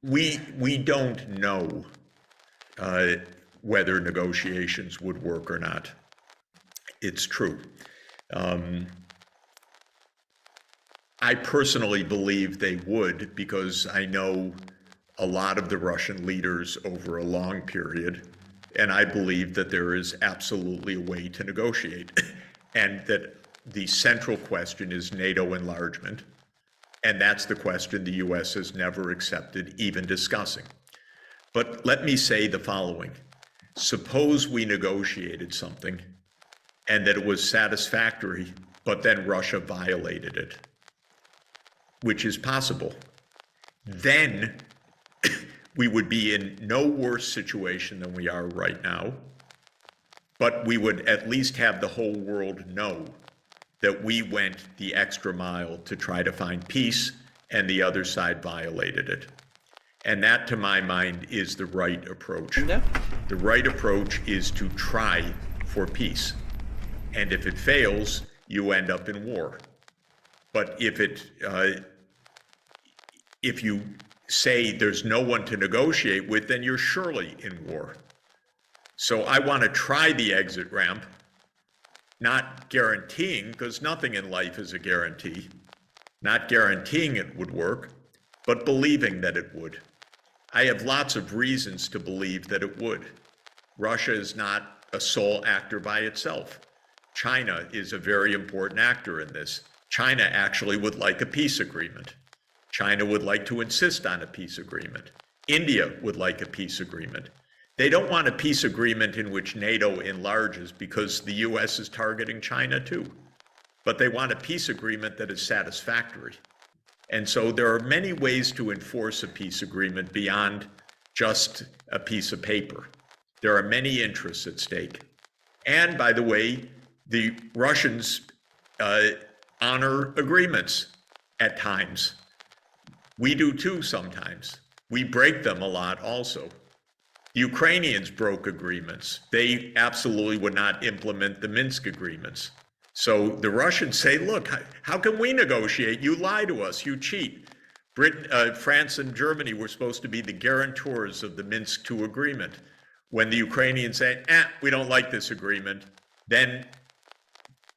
We don't know uh, whether negotiations would work or not. It's true. Um, I personally believe they would because I know a lot of the Russian leaders over a long period, and I believe that there is absolutely a way to negotiate, and that the central question is NATO enlargement, and that's the question the US has never accepted even discussing. But let me say the following. Suppose we negotiated something and that it was satisfactory, but then Russia violated it, which is possible. Then we would be in no worse situation than we are right now, but we would at least have the whole world know that we went the extra mile to try to find peace and the other side violated it. And that, to my mind, is the right approach. Yeah. The right approach is to try for peace. And if it fails, you end up in war. But if you say there's no one to negotiate with, then you're surely in war. So I want to try the exit ramp, not guaranteeing, because nothing in life is a guarantee, not guaranteeing it would work, but believing that it would. I have lots of reasons to believe that it would. Russia is not a sole actor by itself. China is a very important actor in this. China actually would like a peace agreement. China would like to insist on a peace agreement. India would like a peace agreement. They don't want a peace agreement in which NATO enlarges because the US is targeting China too. But they want a peace agreement that is satisfactory. And so there are many ways to enforce a peace agreement beyond just a piece of paper. There are many interests at stake. And by the way, the Russians honor agreements at times. We do too sometimes. We break them a lot also. The Ukrainians broke agreements. They absolutely would not implement the Minsk agreements. So the Russians say, look, how can we negotiate? You lie to us, you cheat. Britain, France and Germany were supposed to be the guarantors of the Minsk II agreement. When the Ukrainians say, we don't like this agreement, then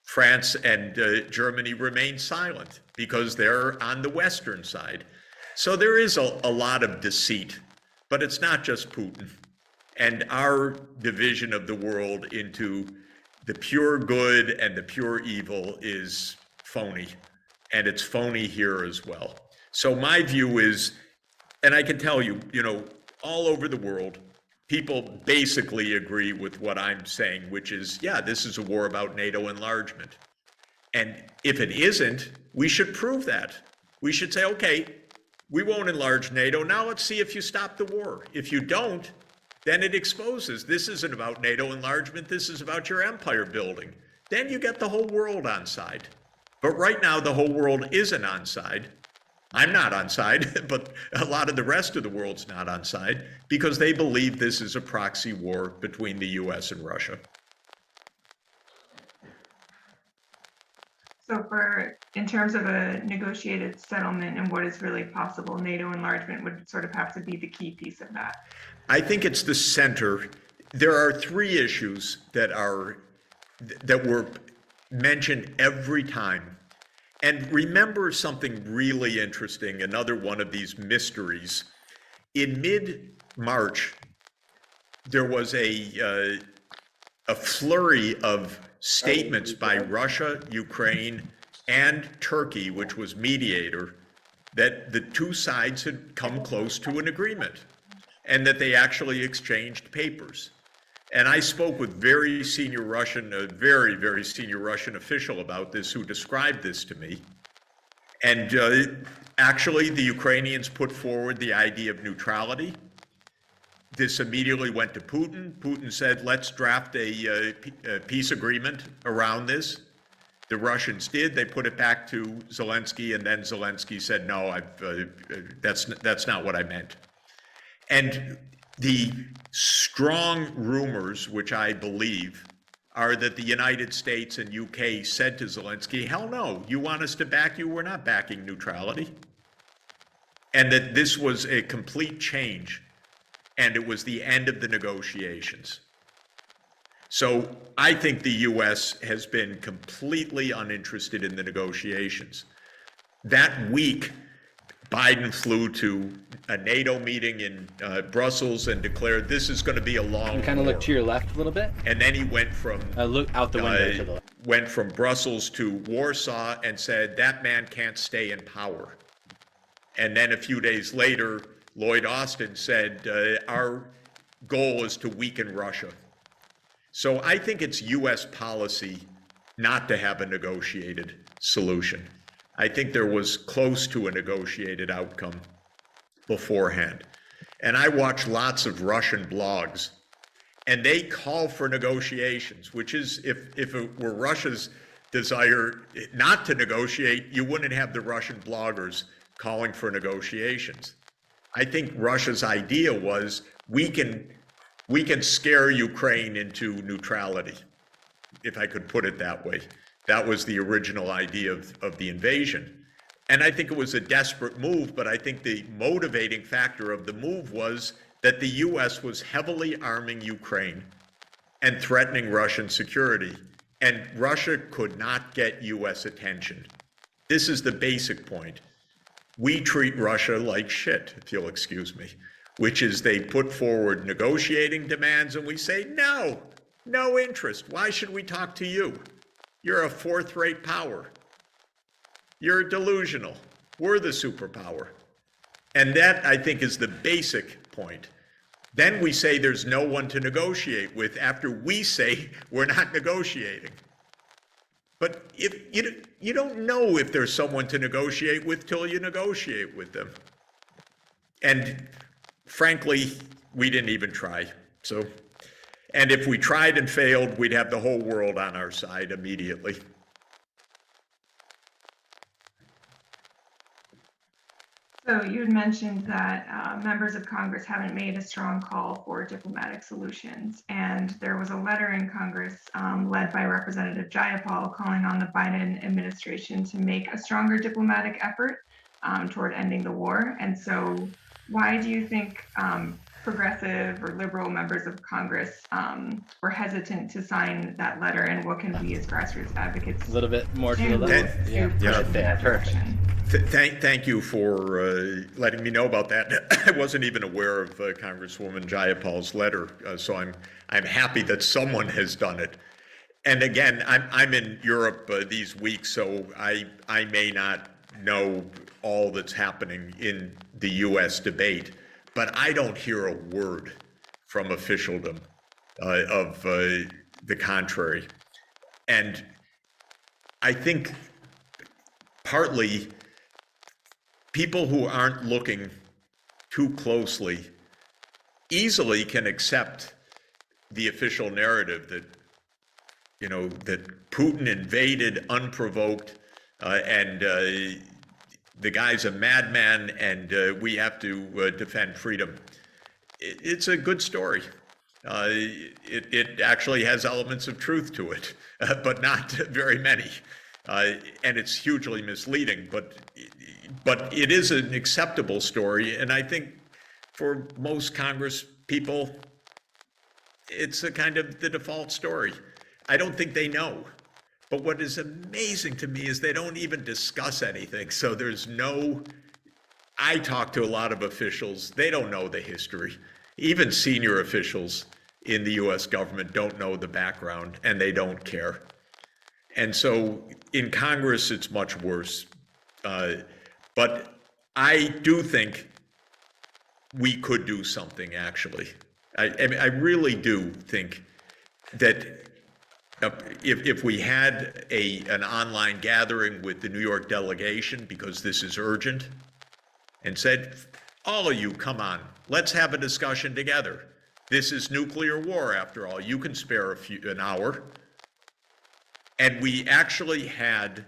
France and Germany remain silent because they're on the Western side. So there is a lot of deceit, but it's not just Putin. And our division of the world into the pure good and the pure evil is phony, and it's phony here as well. So my view is, and I can tell you, all over the world, people basically agree with what I'm saying, which is, yeah, this is a war about NATO enlargement. And if it isn't, we should prove that. We should say, okay, we won't enlarge NATO. Now let's see if you stop the war. If you don't, then it exposes this isn't about NATO enlargement. This is about your empire building. Then you get the whole world on side. But right now, the whole world isn't on side. I'm not on side, but a lot of the rest of the world's not on side because they believe this is a proxy war between the US and Russia. So in terms of a negotiated settlement and what is really possible, NATO enlargement would sort of have to be the key piece of that. I think it's the center. There are three issues that were mentioned every time. And remember something really interesting, another one of these mysteries. In mid-March, there was a flurry of statements by Russia, Ukraine, and Turkey, which was mediator, that the two sides had come close to an agreement and that they actually exchanged papers. And I spoke with a very, very senior Russian official about this who described this to me. And actually, the Ukrainians put forward the idea of neutrality. This immediately went to Putin. Putin said, let's draft a peace agreement around this. The Russians did. They put it back to Zelensky, and then Zelensky said, no, that's not what I meant. And the strong rumors, which I believe, are that the United States and UK said to Zelensky, hell no, you want us to back you? We're not backing neutrality. and that this was a complete change, and it was the end of the negotiations. So I think the US has been completely uninterested in the negotiations. That week, Biden flew to a NATO meeting in Brussels and declared this is going to be a long And kind of war. look to your left a little bit. And then he went from Look out the window to the left. went from Brussels to Warsaw and said that man can't stay in power. And then a few days later, Lloyd Austin said our goal is to weaken Russia. So I think it's U.S. policy not to have a negotiated solution. I think there was close to a negotiated outcome beforehand. And I watch lots of Russian blogs, and they call for negotiations, which is, if it were Russia's desire not to negotiate, you wouldn't have the Russian bloggers calling for negotiations. I think Russia's idea was we can scare Ukraine into neutrality, if I could put it that way. That was the original idea of the invasion. And I think it was a desperate move, but I think the motivating factor of the move was that the US was heavily arming Ukraine and threatening Russian security, and Russia could not get US attention. This is the basic point. We treat Russia like shit, if you'll excuse me, which is they put forward negotiating demands and we say, no interest. Why should we talk to you? You're a fourth-rate power. You're delusional. We're the superpower. And that, I think, is the basic point. Then we say there's no one to negotiate with after we say we're not negotiating. But if you don't know if there's someone to negotiate with till you negotiate with them. And frankly, we didn't even try. So, and if we tried and failed, we'd have the whole world on our side immediately. So you had mentioned that members of Congress haven't made a strong call for diplomatic solutions, and there was a letter in Congress led by Representative Jayapal calling on the Biden administration to make a stronger diplomatic effort toward ending the war. And so why do you think progressive or liberal members of Congress were hesitant to sign that letter, and what can we as grassroots advocates A little bit more to the do left. to Yeah, push right in there. that Perfect. direction? Thank you for letting me know about that. I wasn't even aware of Congresswoman Jayapal's letter, so I'm happy that someone has done it. And again, I'm in Europe these weeks, so I may not know all that's happening in the U.S. debate, but I don't hear a word from officialdom of the contrary. And I think partly people who aren't looking too closely easily can accept the official narrative that, that Putin invaded unprovoked and the guy's a madman and we have to defend freedom. It's a good story. It actually has elements of truth to it, but not very many. And it's hugely misleading, but it is an acceptable story. And I think for most Congress people, it's a kind of the default story. I don't think they know. But what is amazing to me is they don't even discuss anything. So I talk to a lot of officials, they don't know the history. Even senior officials in the US government don't know the background and they don't care. And so in Congress, it's much worse. But I do think we could do something, actually. I really do think that if we had an online gathering with the New York delegation, because this is urgent, and said, all of you, come on, let's have a discussion together. This is nuclear war, after all. You can spare an hour. And we actually had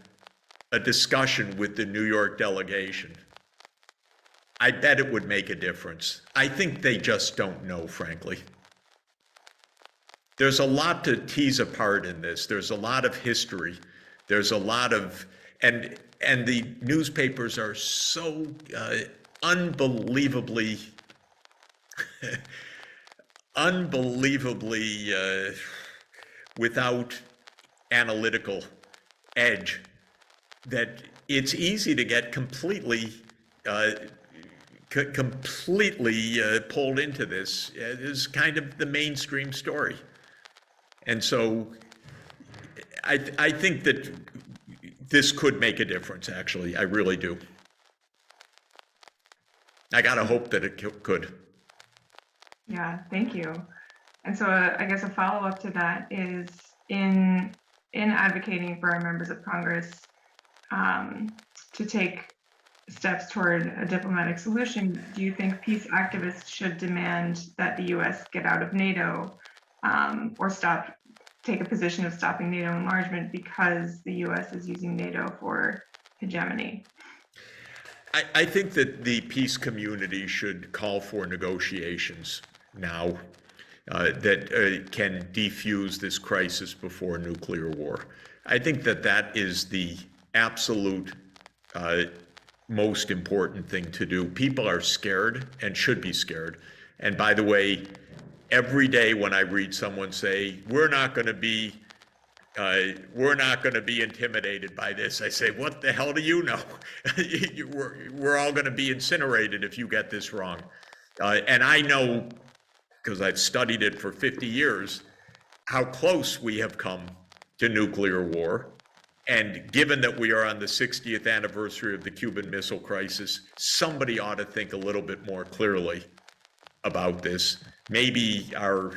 a discussion with the New York delegation. I bet it would make a difference. I think they just don't know, frankly. There's a lot to tease apart in this. There's a lot of history. There's a lot of, and the newspapers are so unbelievably, without analytical edge, that it's easy to get completely pulled into this. It is kind of the mainstream story. And so I think that this could make a difference, actually. I really do. I gotta hope that it could. Yeah, thank you. And so I guess a follow-up to that is in advocating for our members of Congress to take steps toward a diplomatic solution, do you think peace activists should demand that the U.S. get out of NATO or take a position of stopping NATO enlargement because the U.S. is using NATO for hegemony? I think that the peace community should call for negotiations now that can defuse this crisis before nuclear war. I think that that is the absolute most important thing to do. People are scared and should be scared. And by the way, every day when I read someone say, we're not going to be intimidated by this, I say, what the hell do you know? We're all going to be incinerated if you get this wrong. And I know, because I've studied it for 50 years, how close we have come to nuclear war. And given that we are on the 60th anniversary of the Cuban Missile Crisis, somebody ought to think a little bit more clearly about this. Maybe our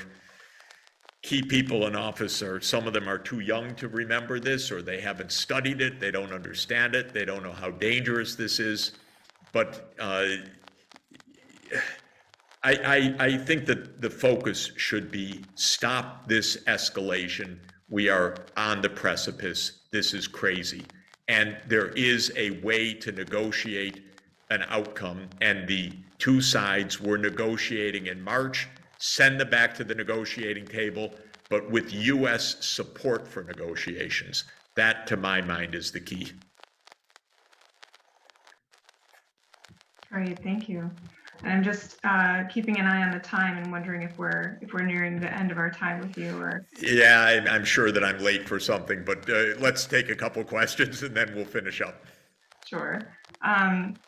key people in office, or some of them are too young to remember this, or they haven't studied it, they don't understand it, they don't know how dangerous this is. But I think that the focus should be stop this escalation. We are on the precipice. This is crazy. And there is a way to negotiate an outcome. And the two sides were negotiating in March. Send them back to the negotiating table, but with U.S. support for negotiations. That, to my mind, is the key. Great, thank you. And I'm just keeping an eye on the time and wondering if we're nearing the end of our time with you, or. Yeah, I'm sure that I'm late for something, but let's take a couple questions and then we'll finish up. Sure.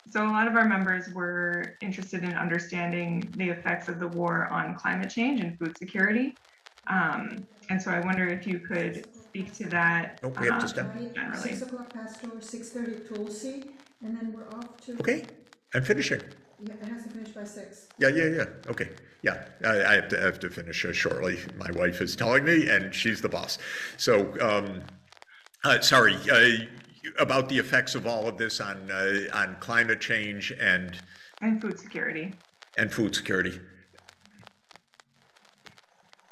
So a lot of our members were interested in understanding the effects of the war on climate change and food security. And so I wonder if you could speak to that. Oh, we have to stop. Generally. 6 o'clock Pastor, 6:30 Tulsi, and then we're off to. Okay, I'm finishing. Yeah, it has to finish by 6. Yeah. Okay. Yeah, I have to finish shortly. My wife is telling me, and she's the boss. So, sorry. About the effects of all of this on climate change and food security. And food security.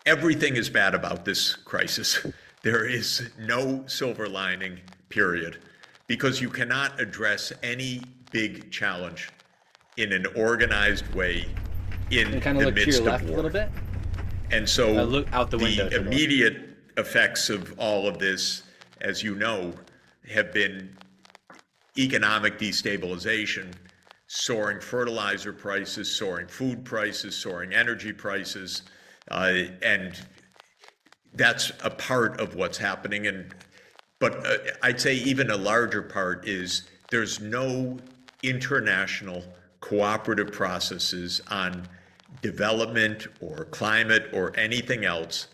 Everything is bad about this crisis. There is no silver lining, period, because you cannot address any big challenge in an organized way in the kind of look to midst your of left war. a little bit. And so look out the window. The immediate effects of all of this, as you know, have been economic destabilization, soaring fertilizer prices, soaring food prices, soaring energy prices, and that's a part of what's happening. But I'd say even a larger part is there's no international cooperative processes on development or climate or anything else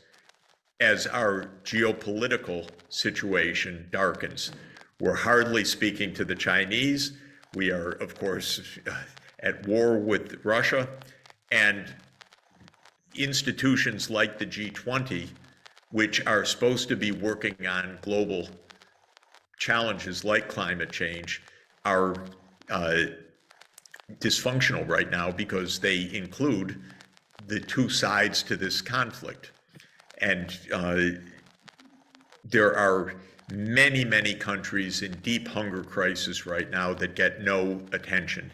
as our geopolitical situation darkens. We're hardly speaking to the Chinese. We are, of course, at war with Russia, and institutions like the G20, which are supposed to be working on global challenges like climate change, are dysfunctional right now because they include the two sides to this conflict. And there are many, many countries in deep hunger crisis right now that get no attention.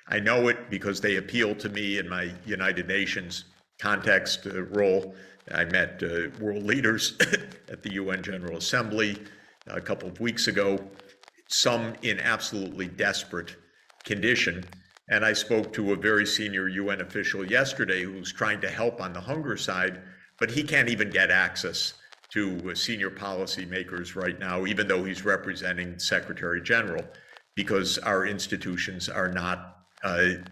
I know it because they appeal to me in my United Nations context role. I met world leaders at the UN General Assembly a couple of weeks ago, some in absolutely desperate condition. And I spoke to a very senior UN official yesterday who's trying to help on the hunger side, but he can't even get access to senior policymakers right now, even though he's representing Secretary General, because our institutions are not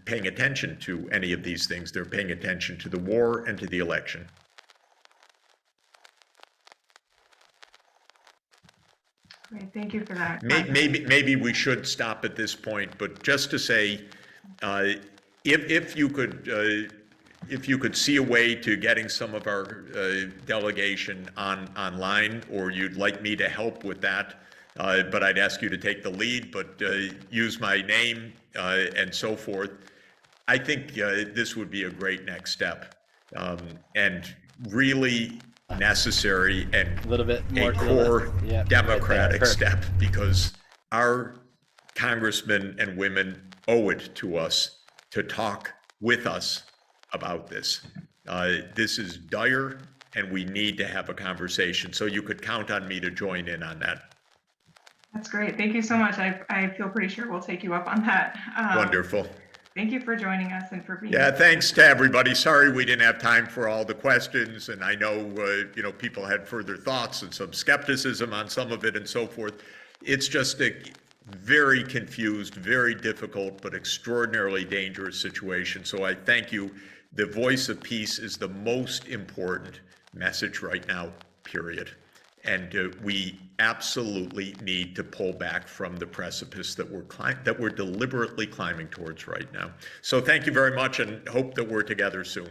paying attention to any of these things. They're paying attention to the war and to the election. Great, thank you for that. Maybe we should stop at this point, but just to say, if you could see a way to getting some of our delegation online, or you'd like me to help with that, but I'd ask you to take the lead, but use my name and so forth. I think this would be a great next step, and really necessary and A little bit more a to the core left. Yeah, democratic right there. step, because our congressmen and women owe it to us to talk with us about this. This is dire, and we need to have a conversation. So you could count on me to join in on that. That's great. Thank you so much. I feel pretty sure we'll take you up on that. Wonderful. Thank you for joining us and for being. Yeah, thanks to everybody. Sorry we didn't have time for all the questions, and I know people had further thoughts and some skepticism on some of it and so forth. It's just a very confused, very difficult, but extraordinarily dangerous situation. So I thank you. The voice of peace is the most important message right now, period. And we absolutely need to pull back from the precipice that we're deliberately climbing towards right now. So thank you very much, and hope that we're together soon.